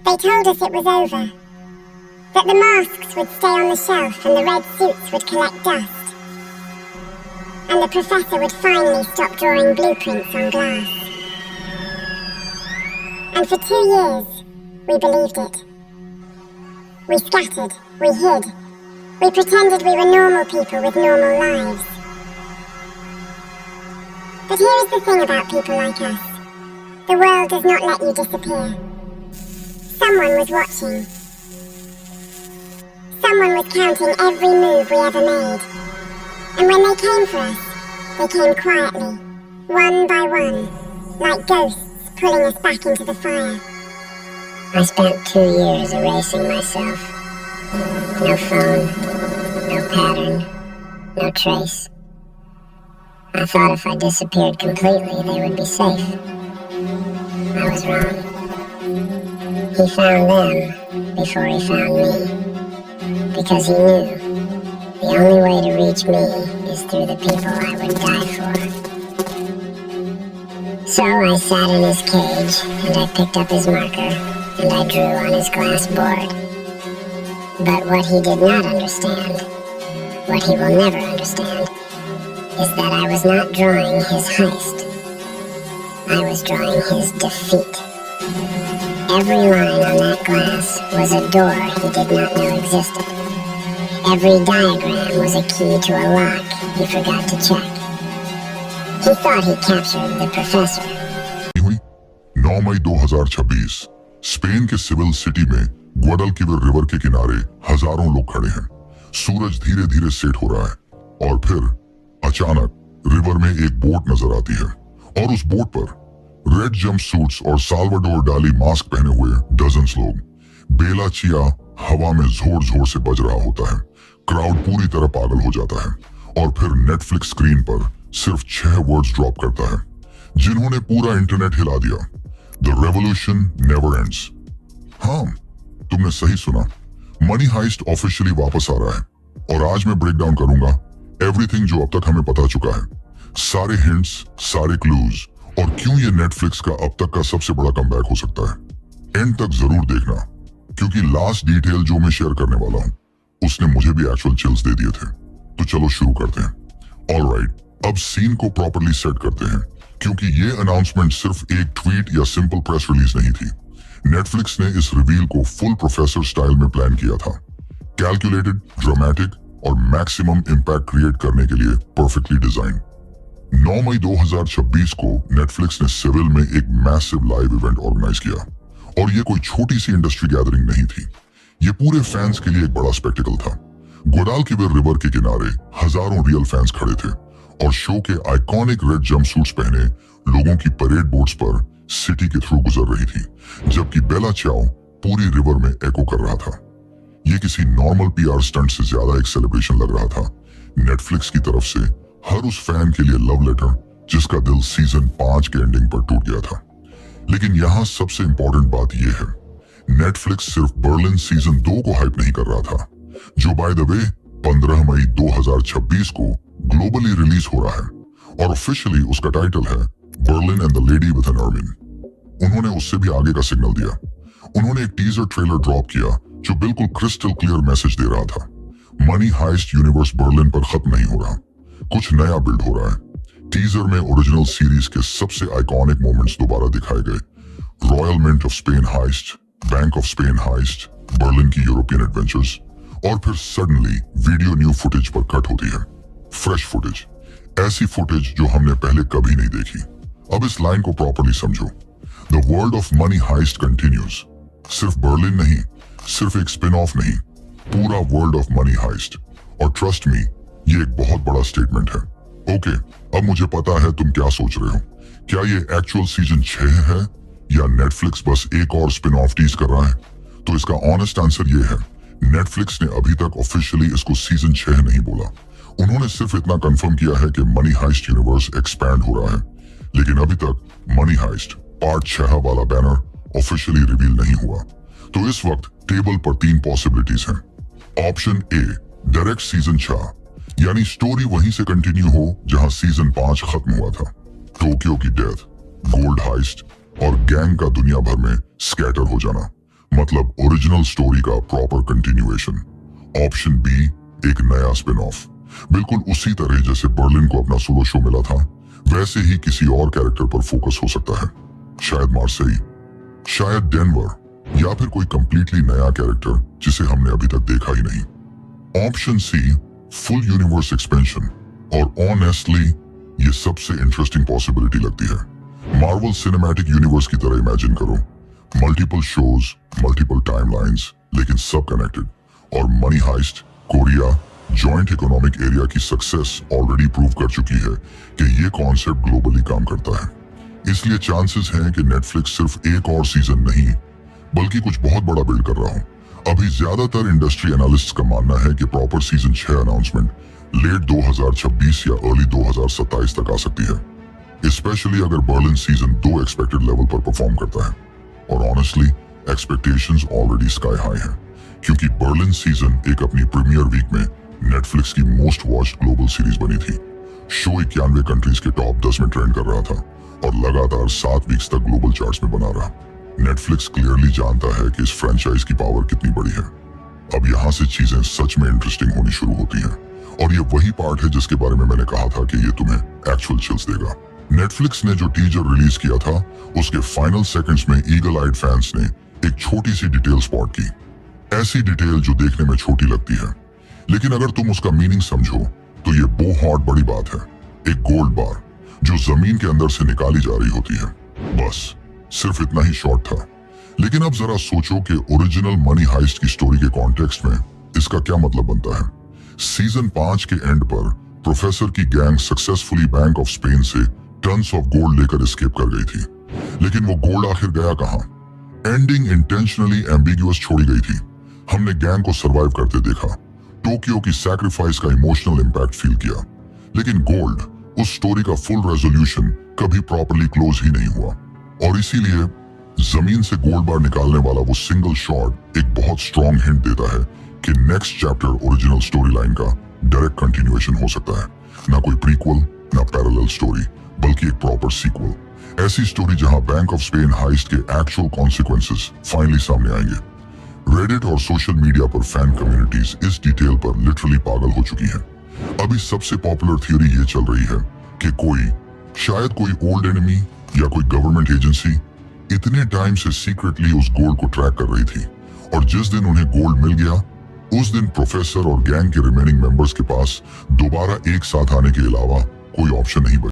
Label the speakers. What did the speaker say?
Speaker 1: They told us it was over. That the masks would stay on the shelf and the red suits would collect dust. And the professor would finally stop drawing blueprints on glass. And for 2 years, we believed it. We scattered, we hid, we pretended we were normal people with normal lives. But here is the thing about people like us. The world does not let you disappear. Someone was watching. Someone was counting every move we ever made. And when they came for us, they came quietly, one by one, like ghosts pulling us back into the fire.
Speaker 2: I spent 2 years erasing myself. No phone, no pattern, no trace. I thought if I disappeared completely, they would be safe. I was wrong. He found them before he found me. Because he knew the only way to reach me is through the people I would die for. So I sat in his cage, and I picked up his marker, and I drew on his glass board. But what he did not understand, what he will never understand, is that I was not drawing his heist. I was drawing his defeat. Every line on that glass was a door he did not know existed. Every diagram was a key to a lock he forgot to check. He thought he captured the professor.
Speaker 3: 9 मई 2026 Spain के Seville city में Guadalquivir river के किनारे हजारों लोग खड़े हैं। सूरज धीरे धीरे सेट हो रहा है और फिर अचानक रिवर में एक बोट नजर आती है और उस बोट पर रेड जंप सूट्स और साल्वाडोर डाली मास्क पहने हुए डजन्स लोग। बेला चिया हवा में जोर जोर से बज रहा होता है। क्राउड पूरी तरह पागल हो जाता है और फिर नेटफ्लिक्स स्क्रीन पर सिर्फ 6 वर्ड्स ड्रॉप करता है जिन्होंने पूरा इंटरनेट हिला दिया। The revolution never ends. हाँ, तुमने सही सुना। मनी हाइस्ट ऑफिशियली वापस आ रहा है और आज मैं ब्रेक डाउन करूंगा एवरीथिंग जो अब तक हमें पता चुका है, सारे हिंट्स, सारे क्लूज और क्यों ये नेटफ्लिक्स का अब तक का सबसे बड़ा कमबैक हो सकता है। एंड तक जरूर देखना क्योंकि लास्ट डिटेल जो मैं शेयर करने वाला हूं उसने मुझे भी एक्चुअल चिल्स दे दिए थे। तो चलो शुरू करते हैं। ऑलराइट, अब सीन को प्रॉपर्ली सेट करते हैं क्योंकि ये अनाउंसमेंट सिर्फ एक ट्वीट या सिंपल प्रेस रिलीज नहीं थी। नेटफ्लिक्स ने इस रिवील को फुल प्रोफेसर स्टाइल में प्लान किया था। कैलकुलेटेड, ड्रामेटिक और मैक्सिमम इंपैक्ट क्रिएट करने के लिए परफेक्टली डिजाइन। 9 मई 2026 को नेटफ्लिक्स ने सिविल में एक मैसिव लाइव इवेंट ऑर्गेनाइज किया और ये कोई छोटी सी इंडस्ट्री गैदरिंग नहीं थी। ये पूरे फैंस के लिए एक बड़ा स्पेक्टिकल था। ग्वाडलक्विवर रिवर के किनारे हजारों रियल फैंस खड़े थे और शो के आइकॉनिक रेड जंपसूट्स पहने लोगों की परेड बोट्स पर सिटी के थ्रू गुजर रही थी, जबकि बेला चाओ पूरी रिवर में एको कर रहा था। ये किसी नॉर्मल पीआर स्टंट से ज्यादा एक सेलिब्रेशन लग रहा था। नेटफ्लिक्स की तरफ से हर उस फैन के लिए लव लेटर जिसका दिल सीजन 5 के एंडिंग पर टूट गया था। लेकिन यहाँ सबसे इंपॉर्टेंट बात यह है, नेटफ्लिक्स सिर्फ बर्लिन सीजन 2 को हाइप नहीं कर रहा था, जो बाय द वे 15 मई 2026 को ग्लोबली रिलीज हो रहा है और ऑफिशियली उसका टाइटल है Berlin and the lady with an ermine. उन्होंने उससे भी आगे का सिग्नल दिया। उन्होंने एक टीजर ट्रेलर ड्रॉप किया जो बिल्कुल क्रिस्टल क्लियर मैसेज दे रहा था, मनी हाइस्ट यूनिवर्स बर्लिन पर खत्म नहीं हो रहा, कुछ नया बिल्ड हो रहा है। टीजर में ओरिजिनल सीरीज के सबसे आइकॉनिक मोमेंट्स दोबारा दिखाए गए। Royal mint of Spain heist, bank of Spain heist, Berlin की यूरोपियन एडवेंचर्स और फिर सडनली वीडियो न्यू फुटेज पर कट होती है। फ्रेश फुटेज, ऐसी फुटेज जो हमने पहले कभी नहीं देखी। अब इस लाइन को प्रॉपर्ली समझो। The world of money heist continues. सिर्फ बर्लिन नहीं, सिर्फ एक स्पिन ऑफ नहीं, पूरा वर्ल्ड ऑफ मनी हाइस्ट। और ट्रस्ट मी, ये एक बहुत बड़ा स्टेटमेंट है। ओके, अब मुझे पता है तुम क्या सोच रहे हो। क्या ये एक्चुअल सीजन 6 है या नेटफ्लिक्स बस एक और स्पिन ऑफ टीज कर रहा है? तो इसका ऑनेस्ट आंसर ये है, नेटफ्लिक्स ने अभी तक ऑफिशियली इसको सीजन 6 नहीं बोला। उन्होंने सिर्फ इतना कंफर्म किया है कि मनी हाइस्ट यूनिवर्स एक्सपैंड हो रहा है, लेकिन अभी तक मनी हाइस्ट पार्ट 6 वाला बैनर ऑफिशियली रिवील नहीं हुआ। तो इस वक्त टेबल पर 3 पॉसिबिलिटीज हैं। ऑप्शन ए, डायरेक्ट सीजन 6, यानी स्टोरी वहीं से कंटिन्यू हो जहां सीजन 5 खत्म हुआ था। टोक्यो की डेथ, गोल्ड हाइस्ट और गैंग का दुनिया भर में स्कैटर हो जाना, मतलब ओरिजिनल स्टोरी का प्रॉपर कंटिन्यूएशन। ऑप्शन बी, एक नया स्पिन ऑफ, बिल्कुल उसी तरह जैसे बर्लिन को अपना सोलो शो मिला था, वैसे ही किसी और कैरेक्टर पर फोकस हो सकता है। शायद मार्सेई, शायद डेनवर, या फिर कोई कंप्लीटली नया कैरेक्टर जिसे हमने अभी तक देखा ही नहीं। Option C, full universe expansion, और ऑनेस्टली ये सबसे इंटरेस्टिंग पॉसिबिलिटी लगती है। मार्वल सिनेमैटिक यूनिवर्स की तरह इमेजिन करो, मल्टीपल शोज, मल्टीपल टाइमलाइंस, लेकिन सब कनेक्टेड, और money heist, Korea, joint economic area की सक्सेस ऑलरेडी प्रूव कर चुकी है कि ये कॉन्सेप्ट ग्लोबली काम करता है। इसलिए चांसेस हैं कि नेटफ्लिक्स सिर्फ एक और सीजन नहीं बल्कि कुछ बहुत बड़ा बिल्ड कर रहा हूं। अभी ज्यादातर इंडस्ट्री एनालिस्ट्स का मानना है कि प्रॉपर सीजन 6 अनाउंसमेंट लेट 2026 या अर्ली 2027 तक आ सकती है, स्पेशली अगर बर्लिन सीजन 2 एक्सपेक्टेड लेवल पर परफॉर्म करता है। और honestly expectations already sky high हैं, क्योंकि बर्लिन सीजन एक अपनी प्रीमियर वीक में नेटफ्लिक्स की मोस्ट वॉच्ड ग्लोबल सीरीज बनी थी। शो 91 कंट्रीज के टॉप 10 में ट्रेंड कर रहा था और लगातार 7 वीक्स तक ग्लोबल चार्ट्स में बना रहा। नेटफ्लिक्स क्लियरली जानता है कि इस फ्रेंचाइज की पावर कितनी बड़ी है। अब यहाँ से चीजें सच में इंटरेस्टिंग होनी शुरू होती हैं, और ये वही पार्ट है जिसके बारे में मैंने कहा था कि ये तुम्हें एक्चुअल चिल्स देगा। नेटफ्लिक्स ने जो टीजर रिलीज किया था उसके फाइनल सेकंड्स में ईगल आइड फैंस ने एक छोटी सी डिटेल स्पॉट की। ऐसी डिटेल जो देखने में छोटी लगती है, लेकिन अगर तुम उसका मीनिंग समझो तो ये बहुत बड़ी बात है। एक गोल्ड बार जो जमीन के अंदर से निकाली जा रही होती है, बस सिर्फ इतना ही शॉर्ट था। लेकिन अब जरा सोचो कि ओरिजिनल मनी हाइस्ट की स्टोरी के कॉन्टेक्स्ट में इसका क्या मतलब बनता है। सीजन 5 के एंड पर प्रोफेसर की gang successfully bank of Spain से टन्स ऑफ गोल्ड लेकर एस्केप कर गई थी, लेकिन वो गोल्ड आखिर गया कहां? एंडिंग इंटेंशनली एम्बिगुअस छोड़ी गई थी। हमने गैंग को सरवाइव करते देखा, टोक्यो की सैक्रिफाइस का इमोशनल इंपैक्ट फील किया, लेकिन गोल्ड, उस स्टोरी का फुल रेजोल्यूशन कभी प्रॉपर्ली क्लोज ही नहीं हुआ। और इसीलिए जमीन से गोल्ड बार निकालने वाला वो सिंगल शॉट एक बहुत स्ट्रॉन्ग हिंट देता है कि next chapter original story line का डायरेक्ट कंटिन्यूएशन हो सकता है। ना कोई प्रीक्वल, ना पैरेलल स्टोरी, बल्कि एक प्रॉपर सीक्वल। ऐसी स्टोरी जहां बैंक ऑफ स्पेन हाइस्ट के एक्चुअल कॉन्सिक्वेंसेस फाइनली सामने आएंगे। रेडिट और सोशल मीडिया पर फैन कम्युनिटीज इस डिटेल पर लिटरली पागल हो चुकी हैं। अभी सबसे पॉपुलर थ्योरी ये चल रही है कि शायद कोई ओल्ड एनिमी या कोई गवर्नमेंट एजेंसी इतने टाइम से सीक्रेटली उस गोल्ड को ट्रैक कर रही थी, और जिस दिन उन्हें गोल्ड मिल गया उस दिन प्रोफेसर और गैंग के रिमेनिंग मेंबर्स के पास दोबारा एक साथ आने के अलावा कोई ऑप्शन नहीं बचा।